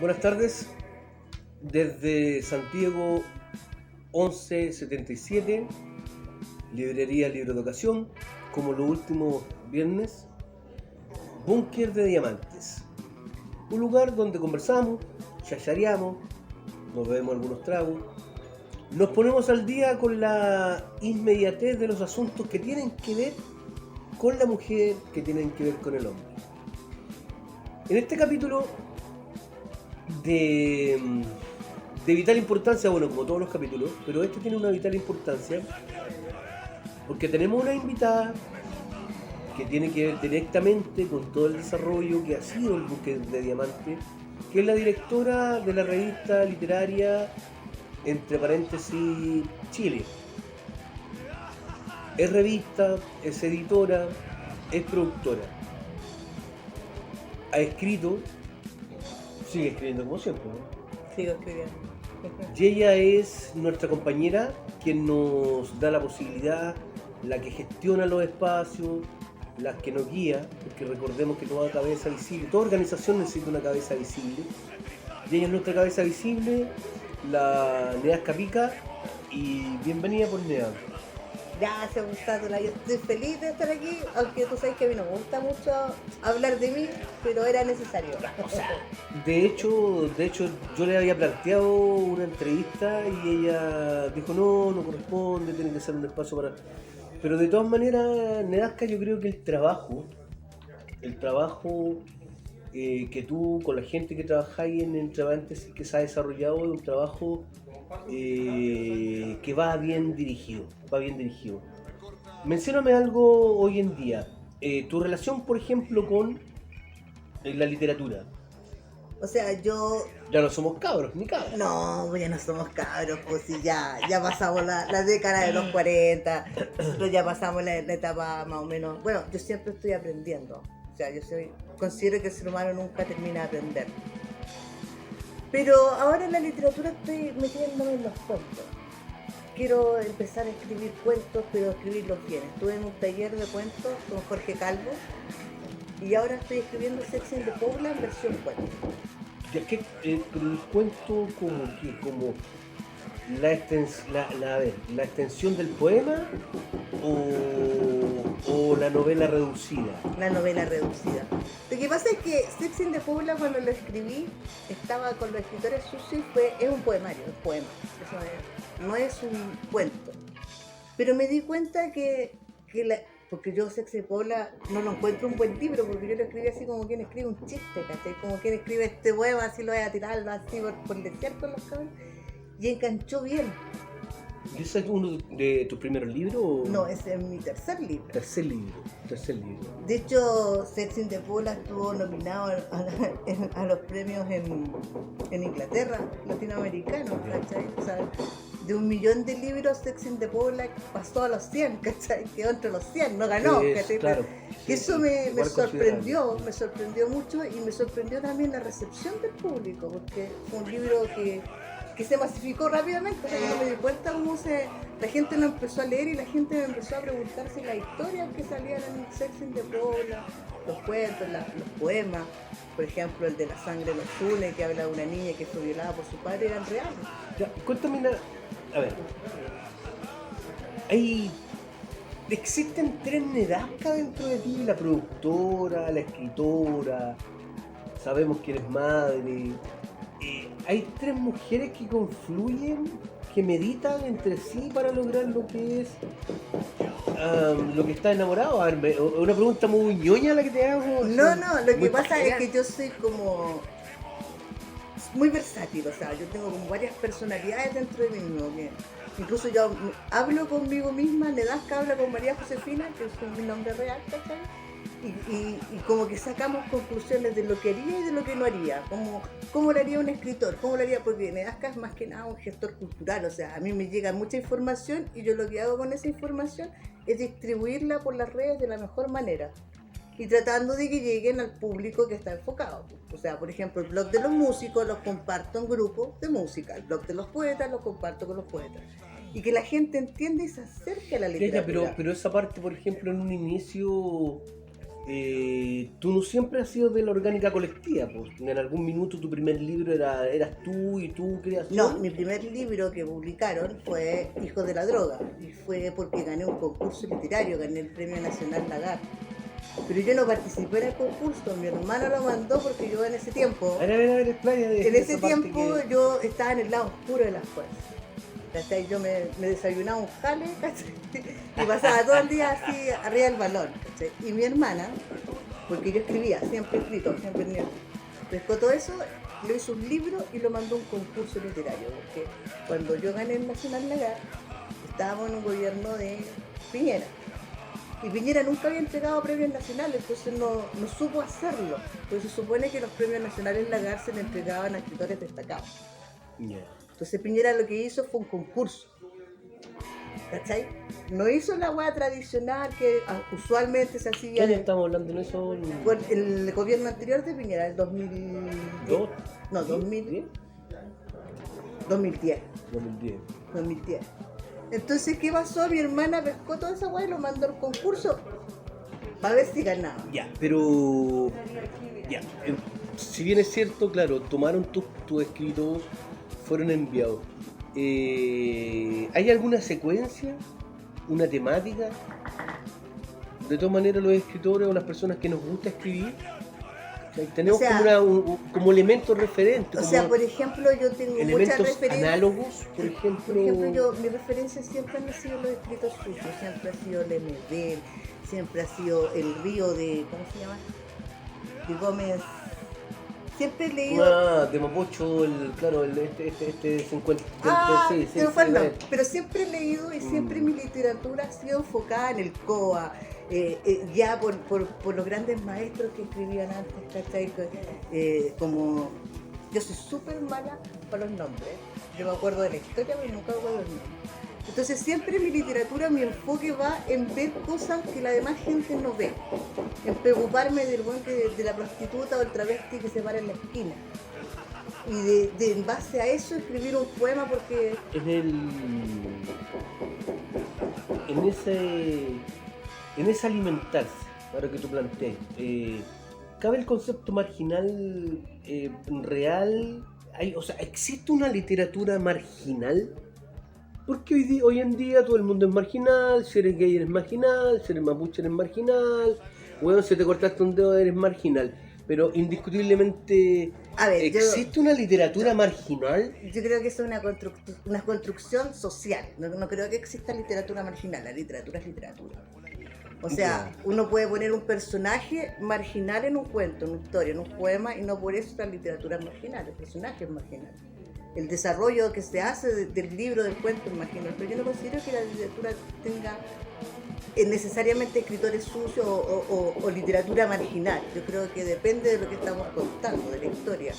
Buenas tardes, desde Santiago 1177, librería Libro de Ocasión, como los últimos viernes, Búnker de Diamantes, un lugar donde conversamos, chachareamos, nos bebemos algunos tragos, nos ponemos al día con la inmediatez de los asuntos que tienen que ver con la mujer, que tienen que ver con el hombre. En este capítulo de vital importancia, bueno, como todos los capítulos, pero este tiene una vital importancia porque tenemos una invitada que tiene que ver directamente con todo el desarrollo que ha sido el Búnker de Diamantes, que es la directora de la revista literaria, entre paréntesis, Chile. Es revista, es editora, es productora. Ha escrito, sigue escribiendo como siempre, ¿no? Sigo escribiendo. Y ella es nuestra compañera, quien nos da la posibilidad, la que gestiona los espacios, la que nos guía, porque recordemos que toda cabeza visible, toda organización necesita una cabeza visible. Y ella es nuestra cabeza visible, la Neasca Pica, y bienvenida por Nea. Gracias, Gustavo. Yo estoy feliz de estar aquí, aunque tú sabes que a mí no me gusta mucho hablar de mí, pero era necesario. De hecho, yo le había planteado una entrevista y ella dijo no corresponde, tiene que ser un espacio para... Pero de todas maneras, Nedasca, yo creo que el trabajo que tú con la gente que trabajáis en Entre Paréntesis, que se ha desarrollado, es un trabajo que va bien dirigido. Mencióname algo hoy en día, tu relación, por ejemplo, con la literatura. O sea, yo... Ya no somos cabros, ni cabros. No, pues ya no somos cabros, pues sí, ya pasamos la década de los 40, nosotros ya pasamos la etapa más o menos... Bueno, yo siempre estoy aprendiendo, o sea, considero que el ser humano nunca termina de aprender. Pero ahora en la literatura estoy metiéndome en los cuentos. Quiero empezar a escribir cuentos, pero escribirlos bien. Estuve en un taller de cuentos con Jorge Calvo y ahora estoy escribiendo Sex in the Pobla en versión cuento. Pero el cuento como la extensión del poema o la novela reducida. La novela reducida. Lo que pasa es que Sex in the Pobla, cuando lo escribí, estaba con los escritores Sushi, es un poemario, un poema. No es un cuento. Pero me di cuenta porque yo Sex in the Pobla no lo encuentro un buen libro, porque yo lo escribí así como quien escribe un chiste, ¿cachai? Como quien escribe este poema, así lo voy a tirar así por el desierto los cabros. Y enganchó bien. ¿Y ese es uno de tus primeros libros? ¿O? No, ese es mi tercer libro. Tercer libro. De hecho, Sex in the Pobla estuvo nominado a los premios en Inglaterra, latinoamericanos, ¿cachai? O sea, de 1 millón de libros, Sex in the Pobla pasó a los 100, ¿cachai? Quedó entre los 100, no ganó, ¿cachai? Claro. Eso me sorprendió mucho, y me sorprendió también la recepción del público, porque fue un libro que se masificó rápidamente. O sea, yo me di cuenta cómo la gente lo empezó a leer y la gente me empezó a preguntarse las historias que salían en Sex in the Pobla, los cuentos, los poemas. Por ejemplo, el de La sangre nos une, que habla de una niña que fue violada por su padre, eran reales. Ya, cuéntame a ver. Existen 3 Nedasca dentro de ti: la productora, la escritora, sabemos que eres madre. Hay 3 mujeres que confluyen, que meditan entre sí para lograr lo que es lo que está enamorado. A ver, una pregunta muy ñoña la que te hago. No, lo que pasa es que yo soy como muy versátil, o sea, yo tengo como varias personalidades dentro de mí mismo. Incluso yo hablo conmigo misma, Nedasca habla con María Josefina, que es mi nombre real, ¿cachai? Y como que sacamos conclusiones de lo que haría y de lo que no haría, cómo lo haría un escritor, cómo lo haría, porque Nedasca es más que nada un gestor cultural, o sea, a mí me llega mucha información y yo lo que hago con esa información es distribuirla por las redes de la mejor manera y tratando de que lleguen al público que está enfocado. O sea, por ejemplo, el blog de los músicos los comparto en grupos de música, el blog de los poetas los comparto con los poetas. Y que la gente entienda y se acerque a la literatura. Pero esa parte, por ejemplo, en un inicio tú no siempre has sido de la orgánica colectiva, pues en algún minuto tu primer libro eras tú y tu creación. No, mi primer libro que publicaron fue Hijos de la Droga, y fue porque gané un concurso literario, gané el Premio Nacional Lagar. Pero yo no participé en el concurso, mi hermano lo mandó porque yo en ese tiempo, A ver, explaya de en ese esa parte tiempo que- yo estaba en el lado oscuro de las fuerzas. ¿Cachai? Yo me desayunaba un jale, ¿cachai? Y pasaba todo el día así arriba del balón, ¿cachai? Y mi hermana, porque yo escribía, siempre he escrito, siempre he pescó todo eso, lo hizo un libro y lo mandó a un concurso literario, porque cuando yo gané el Nacional Lagar, estábamos en un gobierno de Piñera. Y Piñera nunca había entregado premios nacionales, entonces no supo hacerlo. Entonces se supone que los premios nacionales Lagar se le entregaban a escritores destacados. Ya. Entonces Piñera lo que hizo fue un concurso. ¿Cachai? No hizo la hueá tradicional que usualmente se ¿Qué hacía año estamos hablando en eso? con el gobierno anterior de Piñera, el 2010. ¿Dos? No, 2010. 2010. 2010. 2010. Entonces, ¿qué pasó? Mi hermana pescó toda esa hueá y lo mandó al concurso para ver si ganaba. Ya, pero... Ya, si bien es cierto, claro, tomaron tus escritos, fueron enviados. ¿Hay alguna secuencia? ¿Una temática? De todas maneras, los escritores o las personas que nos gusta escribir, o sea, tenemos O sea, como elementos referentes, O como sea, por ejemplo, yo tengo muchas elementos referencias. análogos, por ejemplo... Por ejemplo, mi referencia siempre han sido los escritos suyos, siempre ha sido Lemebel, siempre ha sido El Río de, ¿cómo se llama? De Gómez. Siempre he leído... de Mapocho, este 50... sí, pero sí, bueno, sí, pero siempre he leído y siempre mi literatura ha sido enfocada en el COA, ya por los grandes maestros que escribían antes, ¿cachai? Como yo soy súper mala para los nombres, yo me acuerdo de la historia pero nunca me acuerdo de los nombres. Entonces siempre en mi literatura mi enfoque va en ver cosas que la demás gente no ve, en preocuparme del buen de la prostituta o el travesti que se para en la esquina. Y en base a eso escribir un poema porque... En ese alimentarse, ahora que tú planteas, ¿cabe el concepto marginal real? O sea, ¿existe una literatura marginal? Porque hoy en día todo el mundo es marginal, si eres gay eres marginal, si eres mapuche eres marginal, bueno, si te cortaste un dedo eres marginal. Pero indiscutiblemente, A ver, ¿existe una literatura marginal? Yo creo que es una construcción social. No creo que exista literatura marginal. La literatura es literatura. O sea, uno puede poner un personaje marginal en un cuento, en una historia, en un poema, y no por eso la literatura es marginal. El personaje es marginal. El desarrollo que se hace del libro, del cuento es marginal. Pero yo no considero que la literatura tenga necesariamente escritores sucios o literatura marginal. Yo creo que depende de lo que estamos contando, de la historia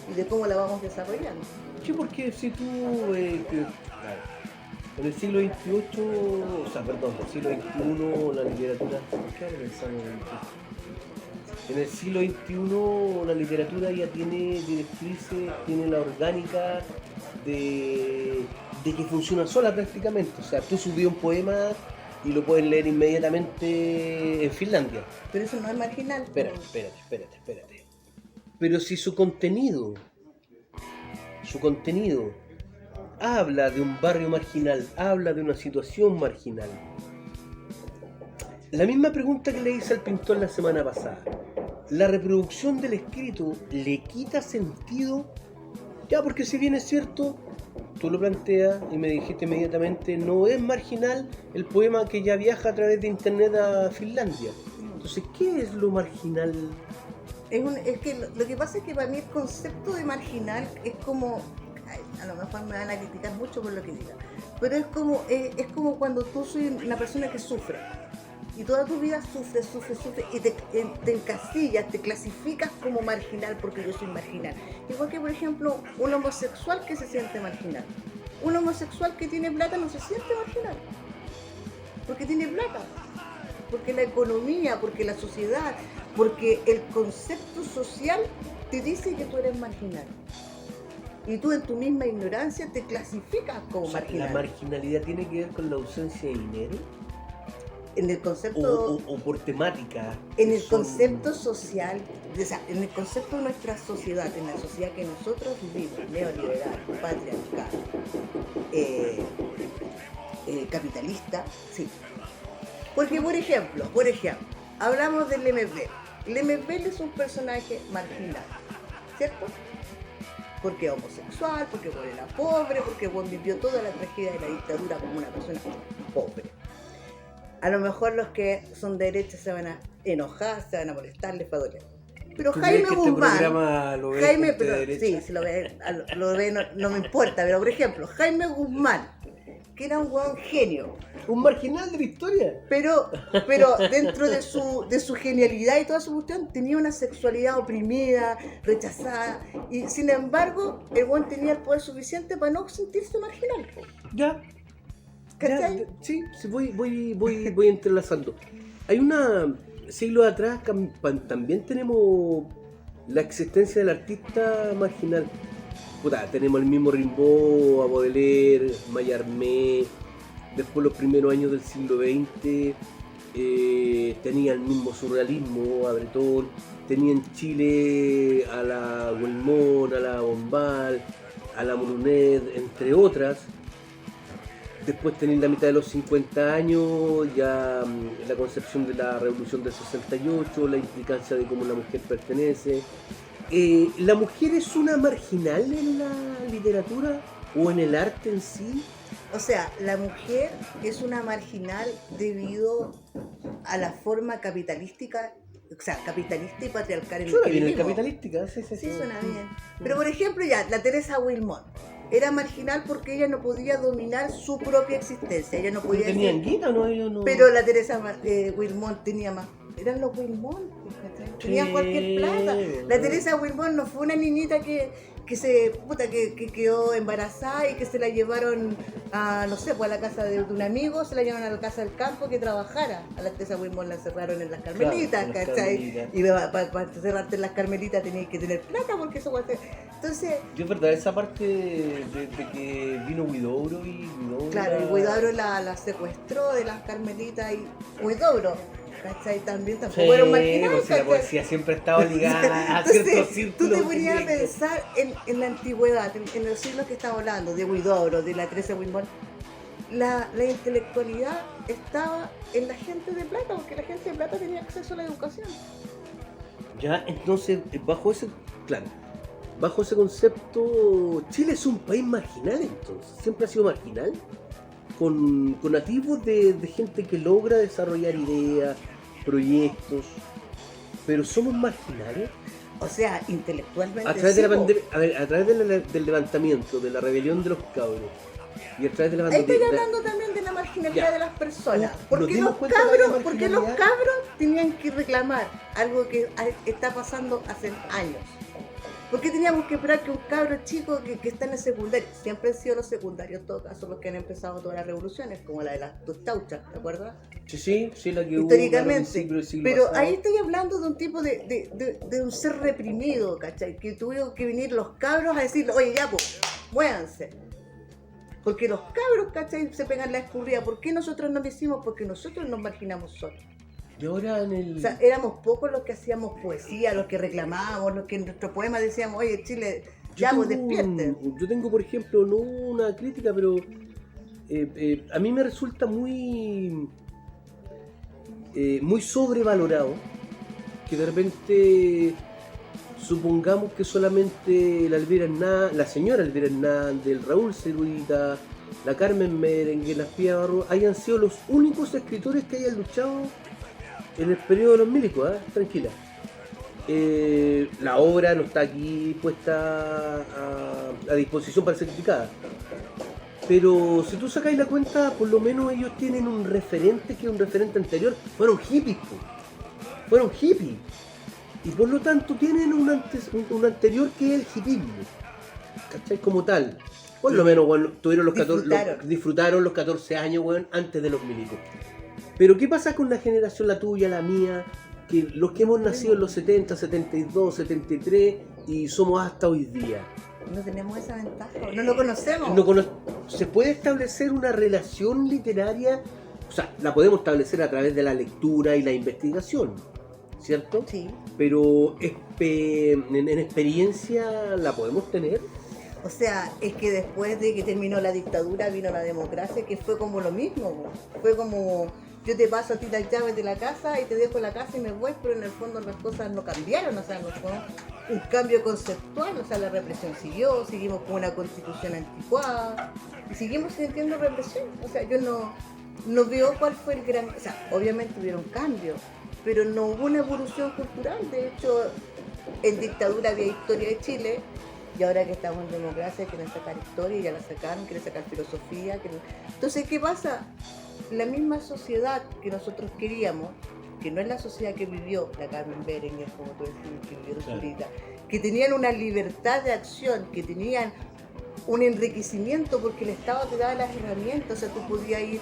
y de cómo la vamos desarrollando. Sí, porque si tú en el siglo XXVIII, o sea, perdón, en el siglo XXI la literatura... ¿Qué habla del siglo XXI? En el siglo XXI la literatura ya tiene directrices, tiene la orgánica de que funciona sola prácticamente. O sea, tú subí un poema y lo puedes leer inmediatamente en Finlandia. Pero eso no es marginal. Espérate. Pero si su contenido habla de un barrio marginal, habla de una situación marginal. La misma pregunta que le hice al pintor la semana pasada. ¿La reproducción del escrito le quita sentido? Ya, porque si bien es cierto, tú lo planteas y me dijiste inmediatamente, no es marginal el poema que ya viaja a través de internet a Finlandia. Entonces, ¿qué es lo marginal? Es que lo que pasa es que para mí el concepto de marginal es como... A lo mejor me van a criticar mucho por lo que diga, pero es como cuando tú soy una persona que sufre y toda tu vida sufres y te encasillas, te clasificas como marginal porque yo soy marginal. Igual que, por ejemplo, un homosexual que se siente marginal. Un homosexual que tiene plata no se siente marginal porque tiene plata, porque la economía, porque la sociedad, porque el concepto social te dice que tú eres marginal. Y tú en tu misma ignorancia te clasificas como marginal. ¿La marginalidad tiene que ver con la ausencia de dinero? en el concepto... O por temática. En el concepto social, o sea, en el concepto de nuestra sociedad, en la sociedad que nosotros vivimos, neoliberal, patriarcal, capitalista, sí. Porque, por ejemplo, hablamos del Lemebel. Lemebel es un personaje marginal, ¿cierto? Porque es homosexual, porque era pobre, porque vivió toda la tragedia de la dictadura como una persona pobre. A lo mejor los que son de derecha se van a enojar, se van a molestar, les va a doler. Pero Jaime Guzmán, sí, si lo ve no me importa, pero por ejemplo, Jaime Guzmán, que era un buen genio. Un marginal de la historia. Pero dentro de su genialidad y toda su cuestión, tenía una sexualidad oprimida, rechazada, y sin embargo, el buen tenía el poder suficiente para no sentirse marginal. Ya. ¿Cachai? Sí, voy entrelazando. Hay siglos atrás también tenemos la existencia del artista marginal. Puta, tenemos el mismo Rimbaud, a Baudelaire, Mallarmé. Después los primeros años del siglo XX tenía el mismo surrealismo, a Breton. Tenía en Chile a la Guelmón, a la Bombal, a la Mounet, entre otras. Después tenéis la mitad de los 50 años, ya la concepción de la revolución del 68, la implicancia de cómo la mujer pertenece. ¿La mujer es una marginal en la literatura o en el arte en sí? O sea, la mujer es una marginal debido a la forma capitalística, o sea, capitalista y patriarcal en el que vivimos. Capitalística, sí. Sí, suena bien. Pero por ejemplo, ya, la Teresa Wilmot era marginal porque ella no podía dominar su propia existencia. Ella no podía ¿Tenía guita o no? Ellos no? Pero la Teresa Wilmot tenía más. Eran los Wilmot, tenían cualquier plata. La Teresa Wilmot no fue una niñita que quedó embarazada y que se la llevaron a, no sé, pues a la casa de un amigo, se la llevaron a la casa del campo que trabajara. A la Teresa Wilmot la encerraron en las Carmelitas, claro, ¿cachai? Y para encerrarte en las Carmelitas tenías que tener plata porque eso... Entonces... Yo es verdad, esa parte de que vino Huidobro y Huidobro... Claro, y Huidobro la secuestró de las Carmelitas y Huidobro... ¿Cachai? Tampoco era un marginal. Pues la poesía siempre estaba ligada a ciertos círculos. Tú te ponías a pensar en la antigüedad, en los siglos que estamos hablando, de Huidobro, de la Teresa Wilmot. La intelectualidad estaba en la gente de plata, porque la gente de plata tenía acceso a la educación. Ya, entonces, bajo ese concepto, Chile es un país marginal, entonces. Siempre ha sido marginal. Con nativos de gente que logra desarrollar ideas, proyectos, pero somos marginales. O sea, intelectualmente. A través de la pandemia, a través del levantamiento, de la rebelión de los cabros. Y a través de la pandemia. Ahí estoy hablando también de la marginalidad de las personas. Porque los cabros tenían que reclamar algo que está pasando hace años. ¿Por qué teníamos que esperar que un cabro chico que está en el secundario? Siempre han sido los secundarios, en todo caso, los que han empezado todas las revoluciones, como la de las tauchas, ¿te acuerdas? Sí, la que históricamente. hubo. Siglo Pero pasado. ahí estoy hablando de un tipo de un ser reprimido, ¿cachai? Que tuvieron que venir los cabros a decirle, oye, ya, pues, muévanse. Porque los cabros, ¿cachai? Se pegan la escurrida. ¿Por qué nosotros no lo hicimos? Porque nosotros nos marginamos solos. Y ahora O sea, éramos pocos los que hacíamos poesía, los que reclamábamos, los que en nuestros poemas decíamos, oye, Chile, ya vos despierten. Yo tengo, por ejemplo, no una crítica, pero a mí me resulta muy sobrevalorado que de repente supongamos que solamente la señora Elvira Hernández, el Raúl Cerudita, la Carmen Merengue, las Pía Barro hayan sido los únicos escritores que hayan luchado en el periodo de los milicos, tranquila. La obra no está aquí puesta a disposición para ser criticada. Pero si tú sacáis la cuenta, por lo menos ellos tienen un referente que es un referente anterior. Fueron hippies, fueron hippies. Y por lo tanto tienen un anterior que es el hippismo. ¿Cachai? Como tal. Por lo menos, bueno, tuvieron disfrutaron los 14 años, bueno, antes de los milicos. Pero ¿qué pasa con la generación, la tuya, la mía? Que los que hemos nacido en los 70, 72, 73 y somos hasta hoy día. No tenemos esa ventaja, no lo conocemos. ¿Se puede establecer una relación literaria O sea, la podemos establecer a través de la lectura y la investigación, ¿cierto? Sí. Pero en experiencia la podemos tener. O sea, es que después de que terminó la dictadura vino la democracia, que fue como lo mismo. Po. Fue como, yo te paso a ti las llaves de la casa y te dejo la casa y me voy, pero en el fondo las cosas no cambiaron, o sea, no fue un cambio conceptual, o sea, la represión siguió, seguimos con una constitución anticuada y seguimos sintiendo represión. O sea, yo no veo cuál fue el gran... O sea, obviamente hubieron cambios, pero no hubo una evolución cultural. De hecho, en dictadura había historia de Chile, y ahora que estamos en democracia quieren sacar historia, y ya la sacaron, quieren sacar filosofía. Entonces, ¿qué pasa? La misma sociedad que nosotros queríamos, que no es la sociedad que vivió la Carmen Berenguer, como tú decís, que vivió Zurita, que tenían una libertad de acción, que tenían un enriquecimiento porque el Estado te daba las herramientas. O sea, tú podías ir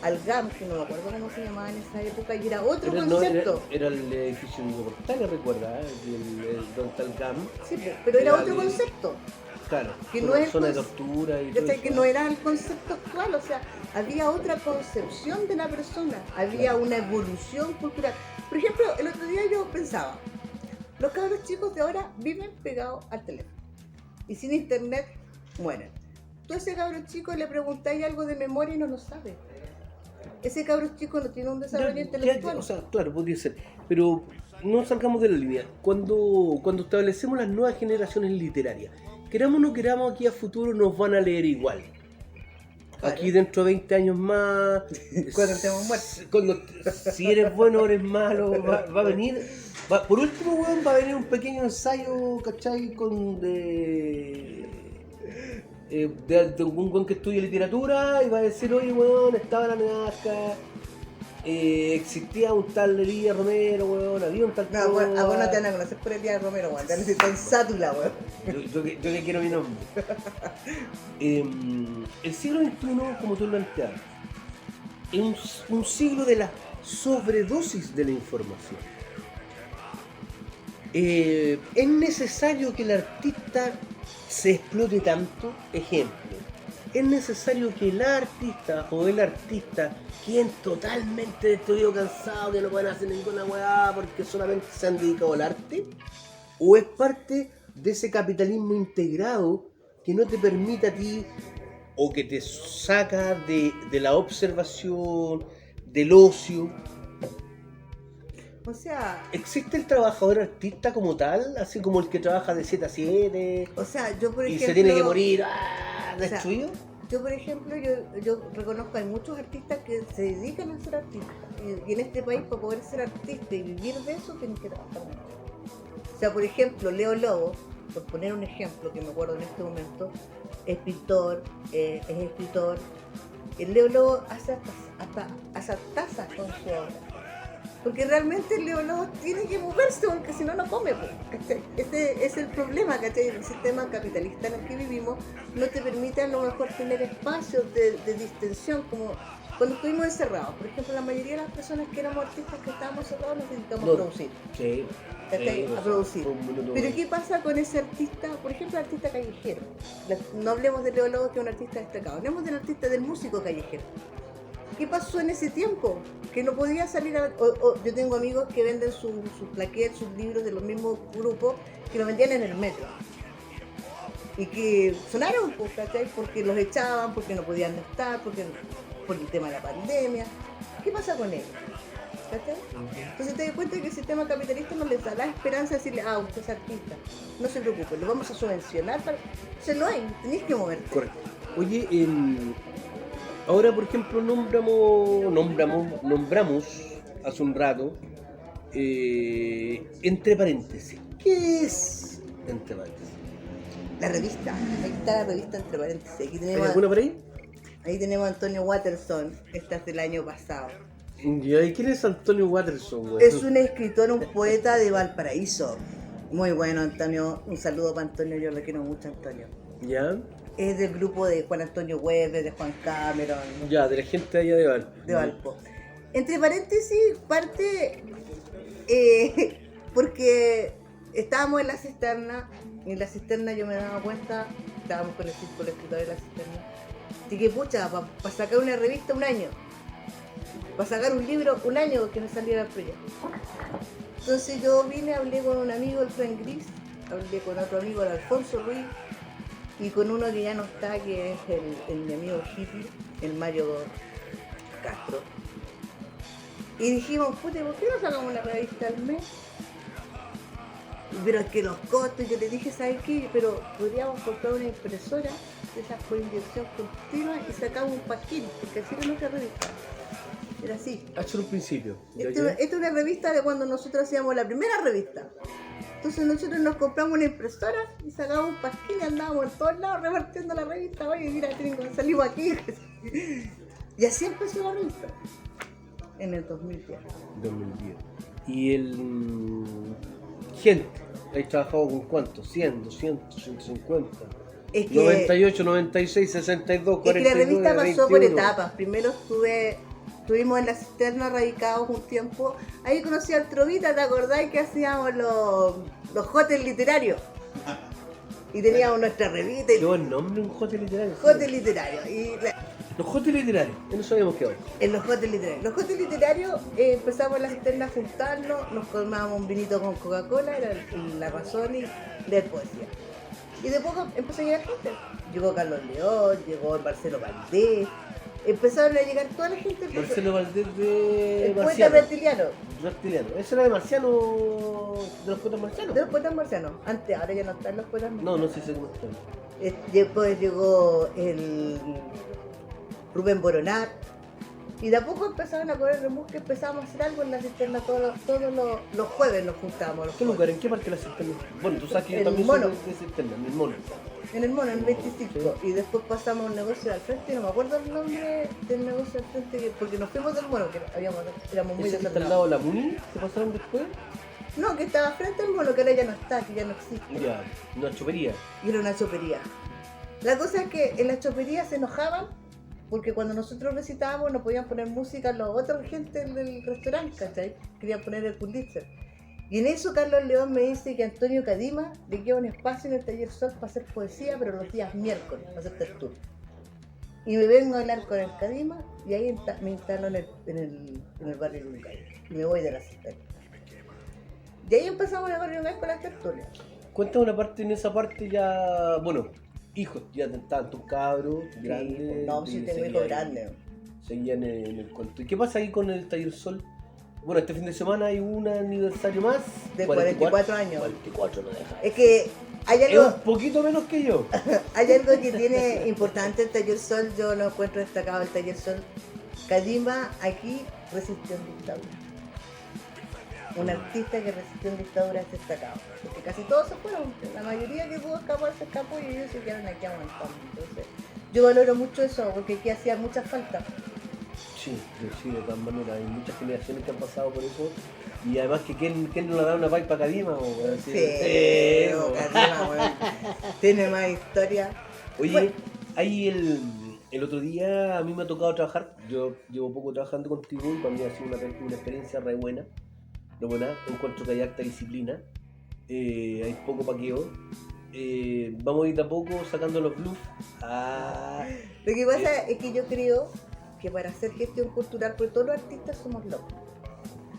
al GAM, que no me acuerdo cómo se llamaba en esa época, y era otro concepto. Era el edificio de Portal, recuerda, donde está el GAM. Sí, pero era otro concepto. Claro, que no es zona de tortura y todo eso. Que no era el concepto actual, o sea, había otra concepción de la persona, había una evolución cultural. Por ejemplo, el otro día yo pensaba, los cabros chicos de ahora viven pegados al teléfono y sin internet mueren. Tú a ese cabro chico le preguntáis algo de memoria y no lo sabe. Ese cabro chico no tiene un desarrollo intelectual. O sea, claro, podría ser, pero no salgamos de la línea. Cuando establecemos las nuevas generaciones literarias, queramos o no queramos, aquí a futuro nos van a leer igual. Claro. Aquí dentro de 20 años más, cuando estemos muertos. Si eres bueno o eres malo, va a venir. Por último, weón, va a venir un pequeño ensayo, ¿cachai? De algún weón que estudie literatura y va a decir, oye, weón, estaba la Nazca, existía un tal Elías Romero, weón, había un tal... No, a vos no te van a conocer por Elías Romero, weón, te van a decir con Sátula, weón. Yo que quiero mi nombre. El siglo XXI, como tú lo planteas, es un siglo de la sobredosis de la información. Es necesario que el artista se explote tanto. Ejemplo, es necesario que la artista o el artista queden totalmente destruidos, cansados, que no pueden hacer ninguna weá porque solamente se han dedicado al arte, o es parte de ese capitalismo integrado que no te permite a ti, o que te saca de la observación, del ocio. O sea, ¿existe el trabajador artista como tal? Así como el que trabaja de 7 a 7. O sea, yo por ejemplo... Y se tiene que morir destruido. O sea, yo por ejemplo, yo reconozco que hay muchos artistas que se dedican a ser artistas. Y en este país, para poder ser artista y vivir de eso, tienes que trabajar mucho. O sea, por ejemplo, Leo Lobo, por poner un ejemplo que me acuerdo en este momento, es pintor, es escritor. El Leo Lobo hace hasta tazas con su obra. Porque realmente el Leo Lobo tiene que moverse, porque si no, no come. ¿Cachai? Este es el problema, ¿cachai? El sistema capitalista en el que vivimos no te permite a lo mejor tener espacios de distensión, como cuando estuvimos encerrados. Por ejemplo, la mayoría de las personas que éramos artistas que estábamos encerrados nos dedicamos a producir. Sí. A producir. Pero ¿qué pasa con ese artista? Por ejemplo, el artista callejero. No hablemos de Leo Lobo, que es un artista destacado. Hablemos del artista, del músico callejero. ¿Qué pasó en ese tiempo? Que no podía salir yo tengo amigos que venden sus plaquettes, sus libros de los mismos grupos, que los vendían en el metro. Y que sonaron, ¿cachai? Porque los echaban, porque no podían estar, por el tema de la pandemia. ¿Qué pasa con ellos? ¿Cachai? Entonces te das cuenta que el sistema capitalista no les da la esperanza de decirle, usted es artista, no se preocupe, lo vamos a subvencionar. Entonces no hay, tenéis que moverte. Correcto. Oye, ahora, por ejemplo, nombramos hace un rato, entre paréntesis. ¿Qué es entre paréntesis? La revista. Ahí está la revista entre paréntesis. Aquí tenemos, ¿Hay alguna por ahí? Ahí tenemos a Antonio Watterson. Esta es del año pasado. ¿Y quién es Antonio Watterson, güey? Es un escritor, un poeta de Valparaíso. Muy bueno, Antonio. Un saludo para Antonio. Yo le quiero mucho a Antonio. ¿Ya? Es del grupo de Juan Antonio Weber, de Juan Cameron. Ya, de la gente allá de Valpo. De Valpo. Entre paréntesis, parte porque estábamos en la cisterna, y en la cisterna yo me daba cuenta, estábamos con el círculo escritor de la cisterna, así que pucha, para sacar una revista un año. para sacar un libro un año que me saliera el proyecto. Entonces yo vine, hablé con un amigo, el Frank Gris, hablé con otro amigo, el Alfonso Ruiz, y con uno que ya no está, que es mi amigo hippie, el Mario Castro. Y dijimos, puta, ¿por qué no sacamos una revista al mes? Pero es que los costos, yo le dije, ¿sabes qué? Pero podríamos comprar una impresora de esas por inyección continua y sacamos un paquín, porque así era nuestra revista. Era así. Hacho en un principio. Esta es una revista de cuando nosotros hacíamos la primera revista. Entonces nosotros nos compramos una impresora y sacamos un paquín y andábamos en todos lados repartiendo la revista. Oye, mira, salimos aquí. Y así empezó la revista. En el 2010. 2010. Y gente, ¿has trabajado con cuántos? 100, 200, 150. Es que, 98, 96, 62, 49, es que la revista pasó 21. por etapas. Primero estuvimos en la cisterna radicados un tiempo. Ahí conocí al Trovita, ¿te acordás que hacíamos los jotes literarios? Y teníamos nuestra revista. Qué buen nombre, un jote literario. Jotes literarios. Los jotes literarios, en eso habíamos quedado. En los jotes literarios. Los jotes literarios empezamos en la cisterna a juntarnos, nos tomábamos un vinito con Coca-Cola, era la razón, y leer poesía. Y de poco empezó a llegar gente. Llegó Carlos León, llegó Marcelo Valdés, empezaron a llegar toda la gente. Marcelo Valdés de el poeta Marciano. reptiliano. Reptiliano. ¿Ese era de Marciano? ¿De los poetas marcianos? De los poetas marcianos. Antes, ahora ya no están los poetas marcianos. No sé si cómo están. Después llegó el Rubén Boronat. Y de a poco empezaron a correr remolque, empezamos a hacer algo en la cisterna todos los jueves nos juntábamos. ¿Qué lugar? ¿En qué parte de la cisterna? Bueno, tú sabes que yo El también Mono. soy de cisterna, en el Mono. En el Mono, en el 25. Y después pasamos a un negocio al frente, no me acuerdo el nombre del negocio al frente, porque nos fuimos del Mono, que éramos muy ¿Ese que está al desordenados. lado de la Muni? ¿Se pasaron después? No, que estaba frente al Mono, que ahora ya no está, que ya no existe. Ya, una chopería. Y era una chopería. La cosa es que en las choperías se enojaban porque cuando nosotros recitábamos no podían poner música los otros gente del restaurante, ¿cachai? Querían poner el Pulitzer. Y en eso Carlos León me dice que Antonio Cadima le queda un espacio en el Taller Sol para hacer poesía, pero los días miércoles, para hacer tertulia. Y me vengo a hablar con el Cadima y ahí me instalo en el barrio Yungay. Y me voy de la cisterna. Y ahí empezamos en el barrio Yungay con las tertulias. Cuéntame una parte, en esa parte ya, bueno, hijos, ya estaban tus cabros, Sí, grandes. no, sí y tengo seguían- hijos grandes. Seguían en el cuento. ¿Y qué pasa ahí con el Taller Sol? Bueno, este fin de semana hay un aniversario más. De 44 años. 44 no deja. Es que hay Es algo, un poquito menos que yo. hay algo que tiene importante el Taller Sol, yo lo encuentro destacado el Taller Sol. Cadima aquí resistió en dictadura. Un artista que resistió en dictadura es destacado. Porque casi todos se fueron, la mayoría que pudo escapar se escapó y ellos se quedaron aquí aguantando. Entonces, yo valoro mucho eso porque aquí hacía mucha falta. Sí, de todas maneras, hay muchas generaciones que han pasado por eso. Y además que ¿quién no le da una pipa a Cadima? Sí, no, Cadima, weón. Tiene más historia. Oye, Bueno. ahí el otro día a mí me ha tocado trabajar. Yo llevo poco trabajando contigo y para mí ha sido una experiencia re buena. Lo buena, encuentro que hay harta disciplina. Hay poco paqueo. Vamos a ir de a poco sacando los blues. Lo que pasa es que yo creo que para hacer gestión cultural, porque todos los artistas somos locos,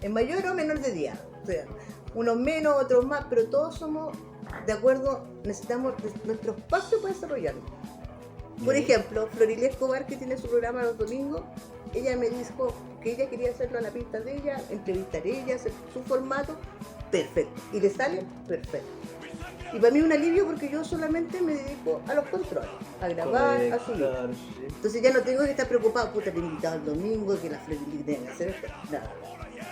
en mayor o menor de día, o sea, unos menos, otros más, pero todos somos de acuerdo, necesitamos nuestro espacio para desarrollarlo. Por ejemplo, Florilia Escobar, que tiene su programa los domingos, ella me dijo que ella quería hacerlo a la pista de ella, entrevistar a ella, hacer su formato, perfecto, y le sale perfecto. Y para mí es un alivio porque yo solamente me dedico a los controles, a grabar, a subir. Claro, sí. Entonces ya no tengo que estar preocupado, puta, te he invitado el domingo, que la Florilia tiene que hacer esto, nada.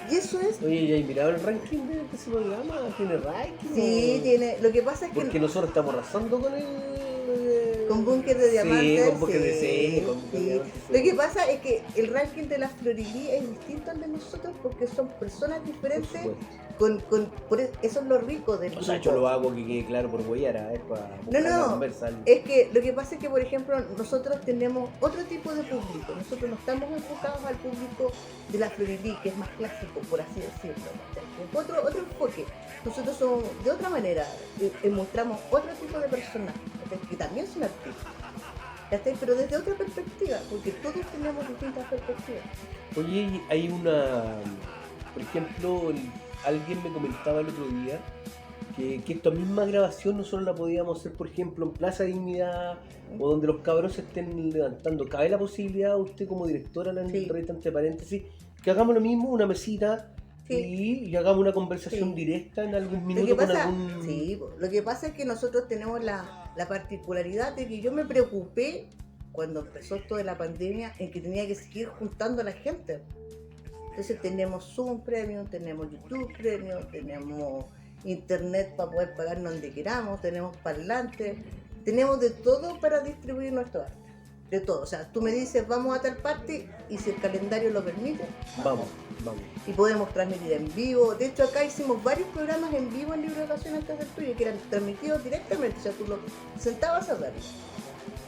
Y eso es, Oye, ¿ya has mirado el ranking de ese programa? ¿Tiene ranking? sí, tiene, lo que pasa es que Porque nosotros estamos arrasando con el... con Búnker de Diamantes, Sí, con Búnker de sí, con Búnker de sí. Diamantes, sí. Lo que pasa es que el ranking de la Florilia es distinto al de nosotros porque son personas Por diferentes, supuesto. eso es lo rico del O sea, yo lo hago que quede claro por Guayara, es para buscar la No, conversa. es que lo que pasa es que, por ejemplo, nosotros tenemos otro tipo de público. Nosotros no estamos enfocados al público de la Florirí, que es más clásico, por así decirlo. ¿Cachai? Otro enfoque. Nosotros somos de otra manera, mostramos otro tipo de personas, ¿cachai? Que también son artistas. ¿cachai? Pero desde otra perspectiva, porque todos tenemos distintas perspectivas. Oye, hay una, por ejemplo, alguien me comentaba el otro día que esta misma grabación nosotros la podíamos hacer, por ejemplo, en Plaza Dignidad o donde los cabros se estén levantando. ¿Cabe la posibilidad, usted como directora, la Sí. revista entre paréntesis, que hagamos lo mismo, una mesita y hagamos una conversación directa en algún minuto con algún... Sí, lo que pasa es que nosotros tenemos la particularidad de que yo me preocupé cuando empezó esto de la pandemia en que tenía que seguir juntando a la gente. Entonces tenemos Zoom Premium, tenemos YouTube Premium, tenemos Internet para poder pagarnos donde queramos, tenemos parlantes, tenemos de todo para distribuir nuestro arte. De todo, o sea, tú me dices vamos a tal parte y si el calendario lo permite, Vamos. y podemos transmitir en vivo. De hecho, acá hicimos varios programas en vivo en Libro de Educación antes del tuyo que eran transmitidos directamente, o sea, tú lo sentabas a verlo.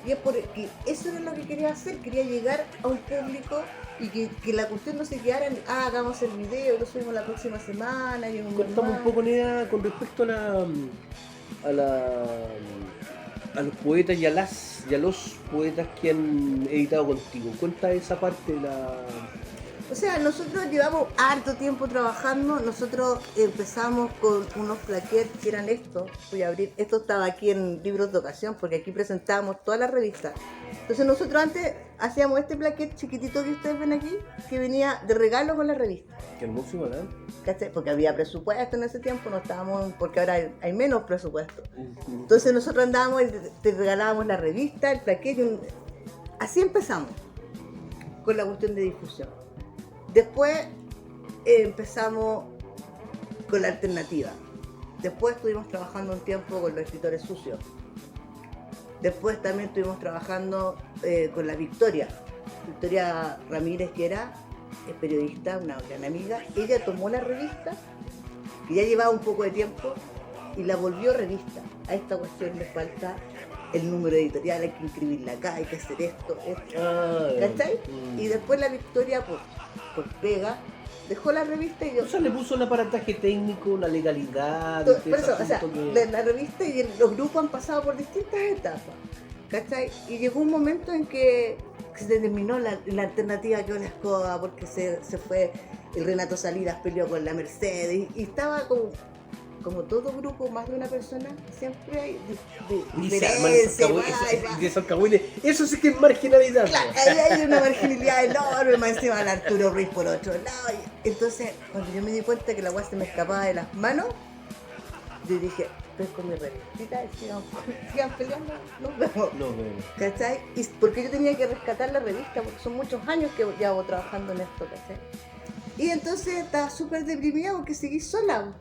Y es porque eso era lo que quería hacer, quería llegar a un público y que la cuestión no se quedara en, hagamos el video, lo subimos la próxima semana y un Contamos un poco, Nea, con respecto a los poetas y a los poetas que han editado contigo. Cuenta esa parte de la... O sea, nosotros llevamos harto tiempo trabajando. Nosotros empezamos con unos plaquettes que eran estos. Voy a abrir. Esto estaba aquí en Libros de Ocasión porque aquí presentábamos todas las revistas. Entonces nosotros antes hacíamos este plaquette chiquitito que ustedes ven aquí, que venía de regalo con la revista. Qué hermoso, ¿verdad? ¿Cachai? Porque había presupuesto en ese tiempo, no estábamos, porque ahora hay menos presupuesto. Entonces nosotros andábamos y te regalábamos la revista, el plaquette. Así empezamos con la cuestión de difusión. Después empezamos con la alternativa. Después estuvimos trabajando un tiempo con los escritores sucios. Después también estuvimos trabajando con la Victoria Ramírez, que era periodista, una gran amiga. Ella tomó la revista, que ya llevaba un poco de tiempo, y la volvió revista. A esta cuestión le falta el número editorial, hay que inscribirla acá, hay que hacer esto. ¿Cachai? Y después la Victoria, por pega, dejó la revista y yo... O sea, le puso el aparataje técnico, la legalidad... Por eso, o sea, la revista y los grupos han pasado por distintas etapas, ¿cachai? Y llegó un momento en que se terminó la alternativa que la escoba, porque se fue el Renato Salinas, peleó con la Mercedes, y estaba como todo grupo, más de una persona, siempre hay diferencias. Eso sí que es marginalidad. Claro, ahí hay una marginalidad enorme, más encima el Arturo Ruiz por otro lado. Entonces, cuando yo me di cuenta que la guay se me escapaba de las manos, yo dije, con mi revistita, sigan peleando, nos vemos. ¿Cachai? Y porque yo tenía que rescatar la revista, porque son muchos años que llevo trabajando en esto, ¿cachai? Y entonces estaba súper deprimida porque seguí sola.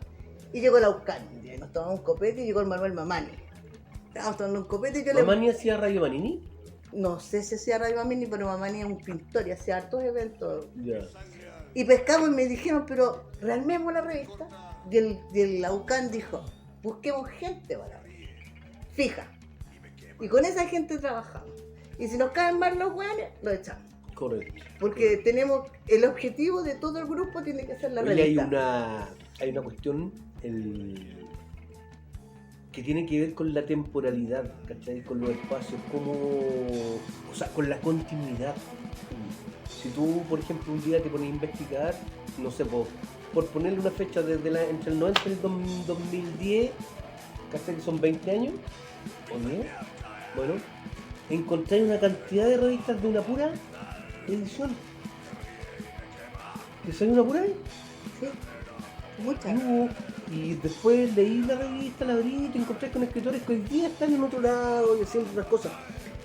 Y llegó la UCAN, nos tomamos un copete y llegó el Manuel Mamani. Estábamos tomando un copete y yo ¿Mamani hacía Radio Manini? No sé si hacía Radio Mamani, pero Mamani es un pintor y hacía hartos eventos. Ya. Y pescamos y me dijeron, pero rearmemos la revista. Y la UCAN dijo, busquemos gente para la revista. Fija. Y con esa gente trabajamos. Y si nos caen mal los hueones, lo echamos. Correcto. Porque tenemos el objetivo de todo el grupo tiene que ser la revista. Hay una cuestión que tiene que ver con la temporalidad, ¿cachai? Con los espacios, o sea, con la continuidad. Si tú, por ejemplo, un día te pones a investigar, no sé, por ponerle una fecha entre el 90 y el 2010, ¿cachai? Que son 20 años, ¿o no? Bueno, encontré una cantidad de revistas de una pura edición. ¿Te salió una pura? Sí. Muchas. Y después leí la revista, la abrí y te encontré con escritores que hoy día están en otro lado y haciendo otras cosas.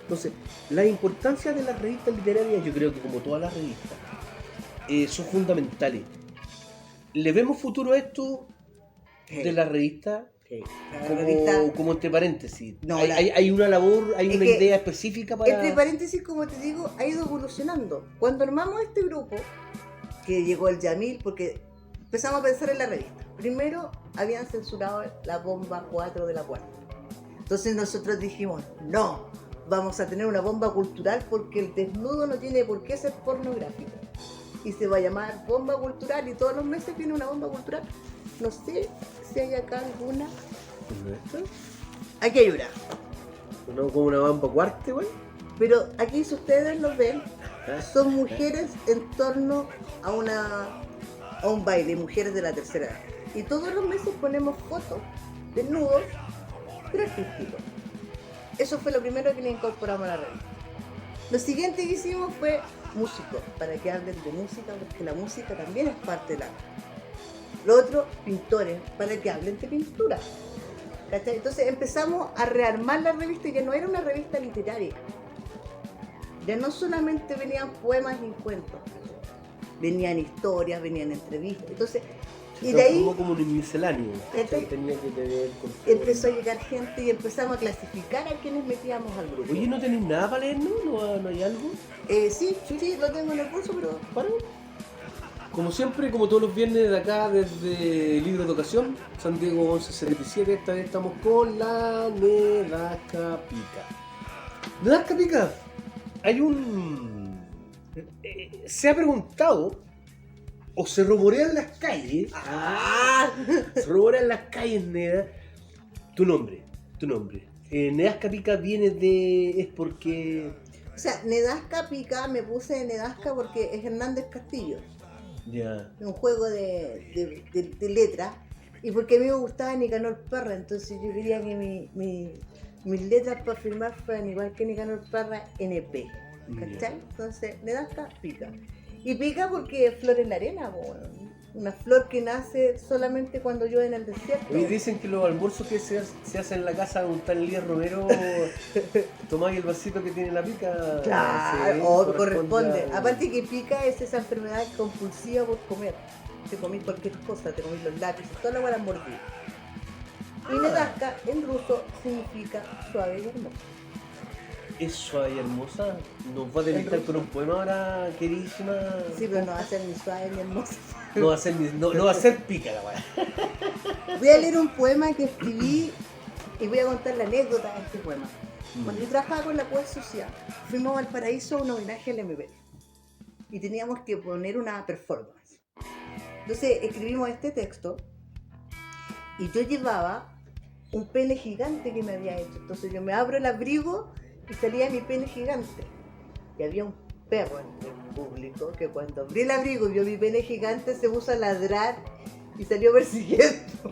Entonces, la importancia de las revistas literarias, yo creo que como todas las revistas, son fundamentales. ¿Le vemos futuro a esto de la revista? Sí. Como entre paréntesis. No, hay una labor, hay una idea específica para... Entre paréntesis, como te digo, ha ido evolucionando. Cuando armamos este grupo, que llegó el Yamil, porque empezamos a pensar en la revista. Primero habían censurado la bomba 4 de la cuarta. Entonces nosotros dijimos, no, vamos a tener una bomba cultural porque el desnudo no tiene por qué ser pornográfico. Y se va a llamar bomba cultural y todos los meses viene una bomba cultural. No sé si hay acá alguna. ¿Esto? Aquí hay una. ¿No como una bomba cuarta, güey? Pero aquí, si ustedes lo ven, son mujeres en torno a un baile, mujeres de la tercera edad. Y todos los meses ponemos fotos desnudos, pero artísticos. Eso fue lo primero que le incorporamos a la revista. Lo siguiente que hicimos fue músicos, para que hablen de música, porque la música también es parte del arte. Lo otro, pintores, para que hablen de pintura. ¿Cachai? Entonces empezamos a rearmar la revista, y ya no era una revista literaria. Ya no solamente venían poemas y cuentos, venían historias, venían entrevistas. Entonces, Se y de ahí transformó como un misceláneo. ¿cachai? Tenía que tener empezó a llegar gente y empezamos a clasificar a quienes metíamos al grupo. Oye, ¿no tenéis nada para leer, no? ¿No hay algo? Sí, lo tengo en el curso, pero ¿Para? Como siempre, como todos los viernes de acá, desde Libro de Educación, San Diego 1177, esta vez estamos con la Nedasca Pica. Nedasca Pica, hay un... se ha preguntado, o se rumorea en las calles, se rumorea en las calles, Neda, tu nombre. Nedasca Pica viene de... es porque... O sea, Nedasca Pica, me puse Nedasca porque es Hernández Castillo. Ya. Un juego de letras. Y porque a mí me gustaba Nicanor Parra, entonces yo quería que mis letras para firmar fueran igual que Nicanor Parra, NP. ¿Cachai? Entonces, Nedasca Pica. Y pica porque es flor en la arena, una flor que nace solamente cuando llueve en el desierto. Hoy dicen que los almuerzos que se hacen en la casa de un tal Elías Romero, tomáis el vasito que tiene la pica. Claro, corresponde. Aparte que pica es esa enfermedad compulsiva por comer. Te comís cualquier cosa, te comís los lápices, toda la hueá mordida. Y Nedasca en ruso significa suave y hermoso. Es suave y hermosa. Nos va a deleitar con un poema ahora, queridísima. Sí, pero no va a ser ni suave ni hermoso. No va a ser pica la weá. Voy a leer un poema que escribí y voy a contar la anécdota de este poema. Cuando yo trabajaba con la Poesía Social, fuimos a Valparaíso a un homenaje al MB y teníamos que poner una performance. Entonces escribimos este texto y yo llevaba un pene gigante que me había hecho. Entonces yo me abro el abrigo y salía mi pene gigante. Y había un perro en el público que cuando abrí el abrigo y vio mi pene gigante se puso a ladrar y salió persiguiendo.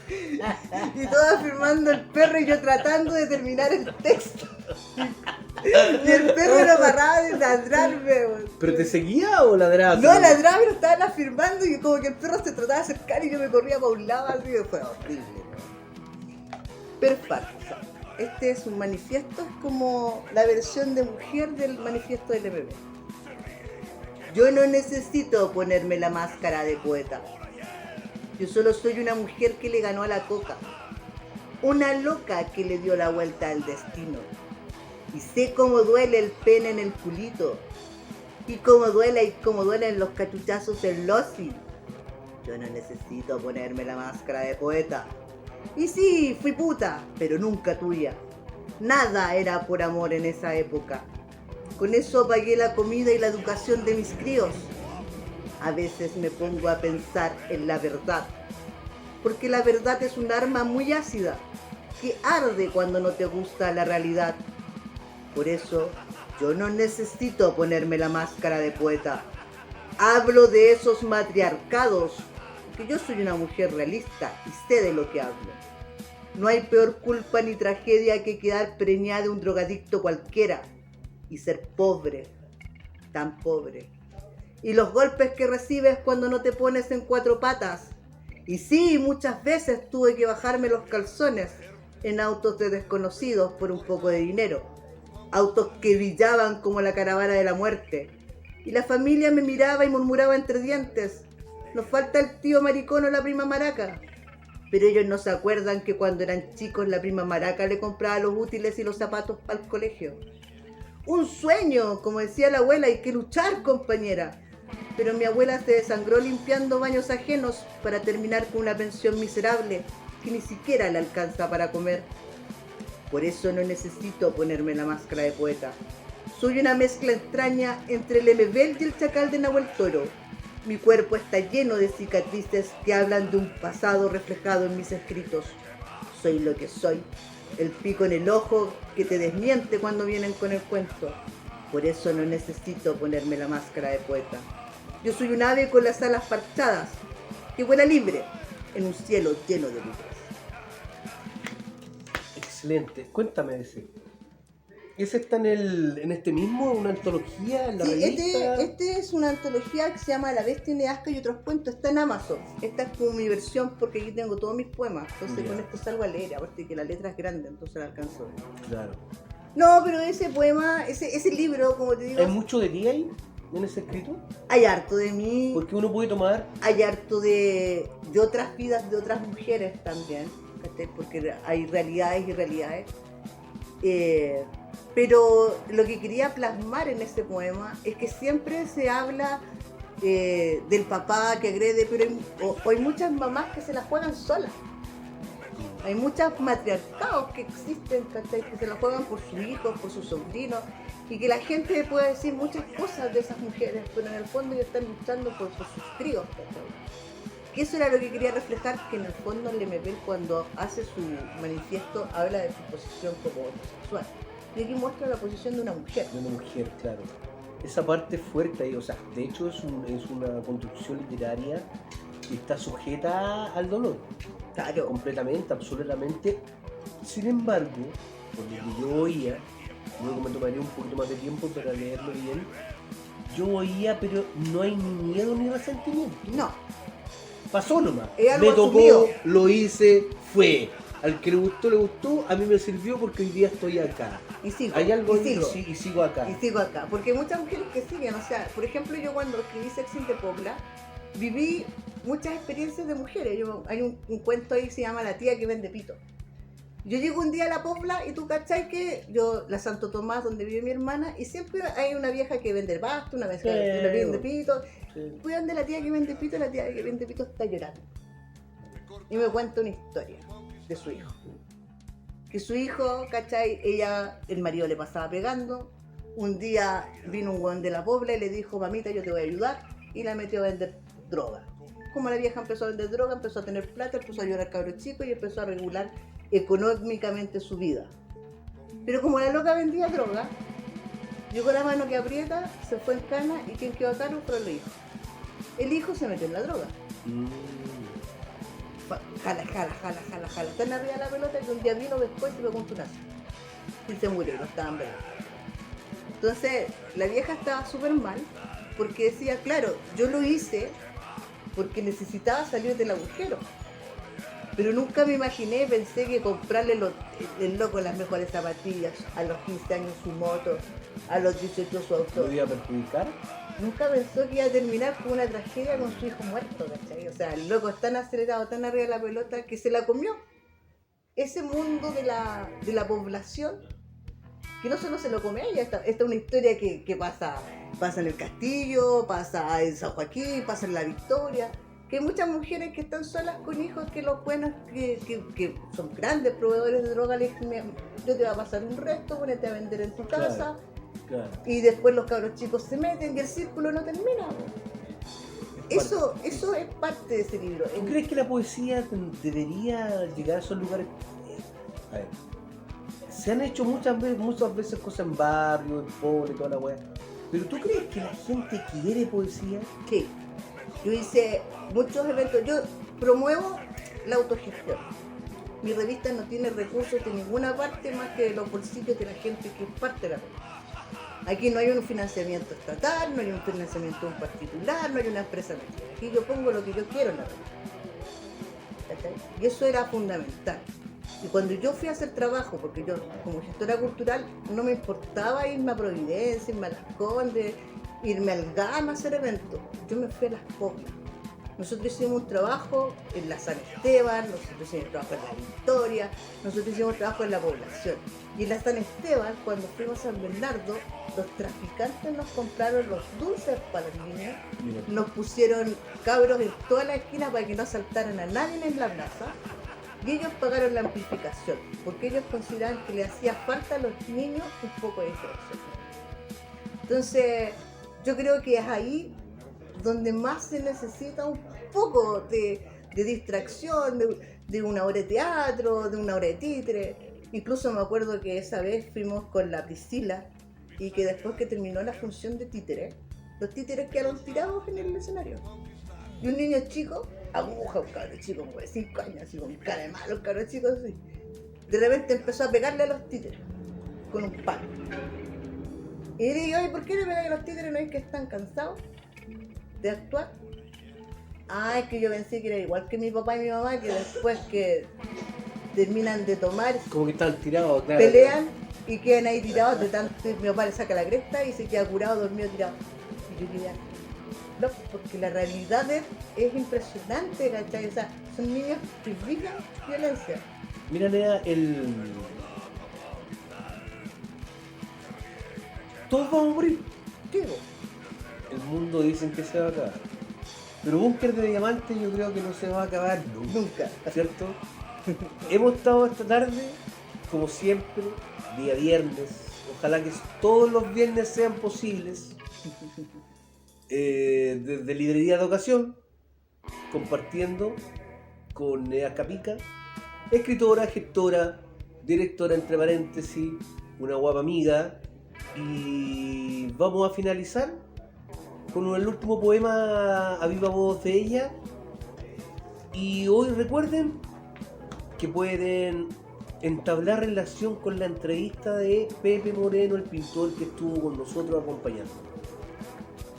Y todas firmando el perro y yo tratando de terminar el texto. Y el perro no paraba de ladrarme. ¿Pero te seguía o ladraba? No, ladraba, pero estaba firmando y como que el perro se trataba de acercar y yo me corría para un lado, así que fue horrible. Perfecto. Este es un manifiesto, es como la versión de mujer del manifiesto del MB. Yo no necesito ponerme la máscara de poeta. Yo solo soy una mujer que le ganó a la coca. Una loca que le dio la vuelta al destino. Y sé cómo duele el pene en el culito. Y cómo duelen los cachuchazos en losi. Yo no necesito ponerme la máscara de poeta. Y sí, fui puta, pero nunca tuya. Nada era por amor en esa época. Con eso pagué la comida y la educación de mis críos. A veces me pongo a pensar en la verdad. Porque la verdad es un arma muy ácida, que arde cuando no te gusta la realidad. Por eso, yo no necesito ponerme la máscara de poeta. Hablo de esos matriarcados, porque yo soy una mujer realista y sé de lo que hablo. No hay peor culpa ni tragedia que quedar preñada de un drogadicto cualquiera y ser pobre, tan pobre. Y los golpes que recibes cuando no te pones en cuatro patas. Y sí, muchas veces tuve que bajarme los calzones en autos de desconocidos por un poco de dinero. Autos que brillaban como la caravana de la muerte. Y la familia me miraba y murmuraba entre dientes: nos falta el tío maricón o la prima maraca. Pero ellos no se acuerdan que cuando eran chicos la prima maraca le compraba los útiles y los zapatos para el colegio. Un sueño, como decía la abuela, hay que luchar, compañera. Pero mi abuela se desangró limpiando baños ajenos para terminar con una pensión miserable que ni siquiera le alcanza para comer. Por eso no necesito ponerme la máscara de poeta. Soy una mezcla extraña entre el Lemebel y el chacal de Nahuel Toro. Mi cuerpo está lleno de cicatrices que hablan de un pasado reflejado en mis escritos. Soy lo que soy el pico en el ojo que te desmiente cuando vienen con el cuento. Por eso no necesito ponerme la máscara de poeta. Yo soy un ave con las alas parchadas, que vuela libre en un cielo lleno de nubes. Excelente. Cuéntame ese. ¿Ese está en este mismo, una antología, en la Sí, revista? este es una antología que se llama La Bestia Neasca y otros cuentos. Está en Amazon. Esta es como mi versión porque aquí tengo todos mis poemas. Entonces Ya. con esto salgo a leer, aparte que la letra es grande, entonces la alcanzo. Claro. No, pero ese poema, ese libro, como te digo, ¿Hay mucho de ti ahí en ese escrito? hay harto de mí, Porque uno puede tomar... hay harto de otras vidas de otras mujeres también, ¿cachai? Porque hay realidades y realidades. Pero lo que quería plasmar en ese poema es que siempre se habla del papá que agrede, pero hay muchas mamás que se la juegan solas. Hay muchos matriarcados que existen, ¿cachai? Que se la juegan por sus hijos, por sus sobrinos, y que la gente puede decir muchas cosas de esas mujeres, pero en el fondo ellos están luchando por sus críos, ¿cachai? Que eso era lo que quería reflejar, que en el fondo el MPL cuando hace su manifiesto habla de su posición como homosexual. Y aquí muestra la posición de una mujer. De una mujer, claro. Esa parte fuerte ahí, o sea, de hecho es una construcción literaria que está sujeta al dolor. Claro. Completamente, absolutamente. Sin embargo, por lo que yo oía, luego me tomaría un poquito más de tiempo para leerlo bien, yo oía, pero no hay ni miedo ni resentimiento. No. Pasó nomás. Es algo Me tocó, asumido. lo hice, fue. Al que le gustó, a mí me sirvió porque hoy día estoy acá. Y sigo. Hay algo y sigo. y sigo acá. Y sigo acá, porque hay muchas mujeres que siguen, o sea, por ejemplo, yo cuando escribí Sexy de Pobla, viví muchas experiencias de mujeres. Hay un cuento ahí que se llama La tía que vende pito. Yo llego un día a la Pobla y tú cachai que yo, la Santo Tomás, donde vive mi hermana, y siempre hay una vieja que vende el basto, una vieja que vende pito. Sí. Fui donde la tía que vende pito, la tía que vende pito está llorando. Y me cuenta una historia de su hijo. Que su hijo, ¿cachai? El marido le pasaba pegando. Un día vino un hueón de la Pobla y le dijo, mamita, yo te voy a ayudar. Y la metió a vender droga. Como la vieja empezó a vender droga, empezó a tener plata, empezó a ayudar al cabro chico y empezó a regular económicamente su vida. Pero como la loca vendía droga, llegó la mano que aprieta, se fue en cana y quien quedó a cargo fueron los hijos. El hijo se metió en la droga. Jala. Están arriba de la pelota que un día vino después y se pegó un tunazo. Y se murió, no estaban velando. Entonces, la vieja estaba súper mal porque decía, claro, yo lo hice porque necesitaba salir del agujero. Pero nunca me imaginé, pensé que comprarle el loco las mejores zapatillas, a los 15 años su moto, a los 18 su auto. ¿Lo iba a perjudicar? Nunca pensó que iba a terminar con una tragedia con su hijo muerto, ¿cachai? O sea, el loco es tan acelerado, tan arriba de la pelota, que se la comió. Ese mundo de la población, que no solo se lo come ella, esta es una historia que pasa en el Castillo, pasa en San Joaquín, pasa en La Victoria, que hay muchas mujeres que están solas con hijos que los buenos, que son grandes proveedores de droga, les dicen, yo te voy a pasar un resto, ponete a vender en tu casa. Claro. Y después los cabros chicos se meten y el círculo no termina. Eso es parte de ese libro. ¿Tú crees que la poesía debería llegar a esos lugares? A ver, se han hecho muchas veces cosas en barrio, en pueblo y toda la weá. Pero ¿tú crees que la gente quiere poesía? Sí. Yo hice muchos eventos. Yo promuevo la autogestión. Mi revista no tiene recursos de ninguna parte más que de los bolsillos de la gente que es parte de la revista. Aquí no hay un financiamiento estatal, no hay un financiamiento de un particular, no hay una empresa metida. Aquí yo pongo lo que yo quiero en la revista. ¿Cachai? Y eso era fundamental. Y cuando yo fui a hacer trabajo, porque yo como gestora cultural no me importaba irme a Providencia, irme a Las Condes, irme al GAM a hacer eventos, yo me fui a Las Poblas. Nosotros hicimos un trabajo en la San Esteban, nosotros hicimos un trabajo en la Victoria, nosotros hicimos un trabajo en la población. Y en la San Esteban, cuando fuimos a San Bernardo, los traficantes nos compraron los dulces para los niños, nos pusieron cabros en toda la esquina para que no asaltaran a nadie en la plaza, y ellos pagaron la amplificación, porque ellos consideraban que le hacía falta a los niños un poco de distracción. Entonces, yo creo que es ahí donde más se necesita un poco de distracción, de una hora de teatro, de una hora de títere. Incluso me acuerdo que esa vez fuimos con la Priscila y que después que terminó la función de títeres, los títeres quedaron tirados en el escenario. Y un niño chico, aguja, un cabrón chico como de 5 años, así con cara de malo, un cabrón chico así. De repente empezó a pegarle a los títeres con un palo. Y le digo, oye, ¿por qué le pegan a los títeres? ¿No es que están cansados de actuar? Ah, es que yo pensé que era igual que mi papá y mi mamá, que después que terminan de tomar, Como que están tirados, claro. pelean y quedan ahí tirados de tanto. Mi papá le saca la cresta y se queda curado, dormido, tirado. Y yo quería, no, porque la realidad es impresionante, ¿cachai? O sea, son niños que viven violencia. Mira, Nea, todos vamos a morir. ¿Qué vos? El mundo dicen que se va a acabar. Pero Búnker de Diamante yo creo que no se va a acabar Nunca. ¿cierto? Hemos estado esta tarde, como siempre, día viernes. Ojalá que todos los viernes sean posibles. Desde Librería de Ocasión, compartiendo con Nea Capica, escritora, gestora, directora entre paréntesis, una guapa amiga. Y vamos a finalizar con el último poema a viva voz de ella. Y hoy recuerden que pueden entablar relación con la entrevista de Pepe Moreno, el pintor que estuvo con nosotros acompañando.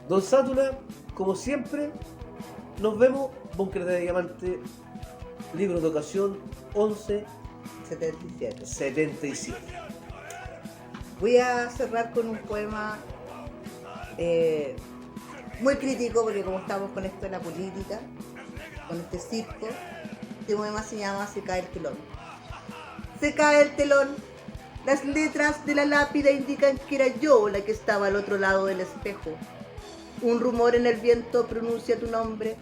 Don Sátula, como siempre, nos vemos. Búnker de Diamante, libro de ocasión 1177. Voy a cerrar con un poema muy crítico, porque como estamos con esto de la política, con este circo, este poema se llama Se cae el telón. Se cae el telón. Las letras de la lápida indican que era yo la que estaba al otro lado del espejo. Un rumor en el viento pronuncia tu nombre.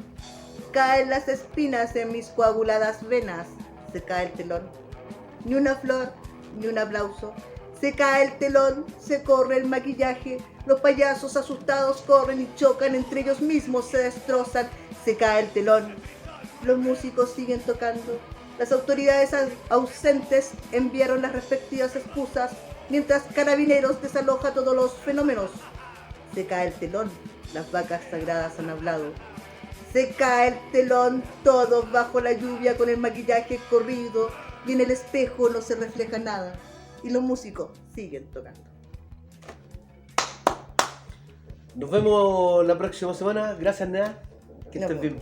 Caen las espinas en mis coaguladas venas. Se cae el telón. Ni una flor, ni un aplauso. Se cae el telón, se corre el maquillaje. Los payasos asustados corren y chocan entre ellos mismos, se destrozan. Se cae el telón. Los músicos siguen tocando. Las autoridades ausentes enviaron las respectivas excusas, mientras Carabineros desaloja todos los fenómenos. Se cae el telón, las vacas sagradas han hablado. Se cae el telón, todos bajo la lluvia con el maquillaje corrido, y en el espejo no se refleja nada. Y los músicos siguen tocando. Nos vemos la próxima semana. Gracias, Nea. Que Nos estés vemos. bien.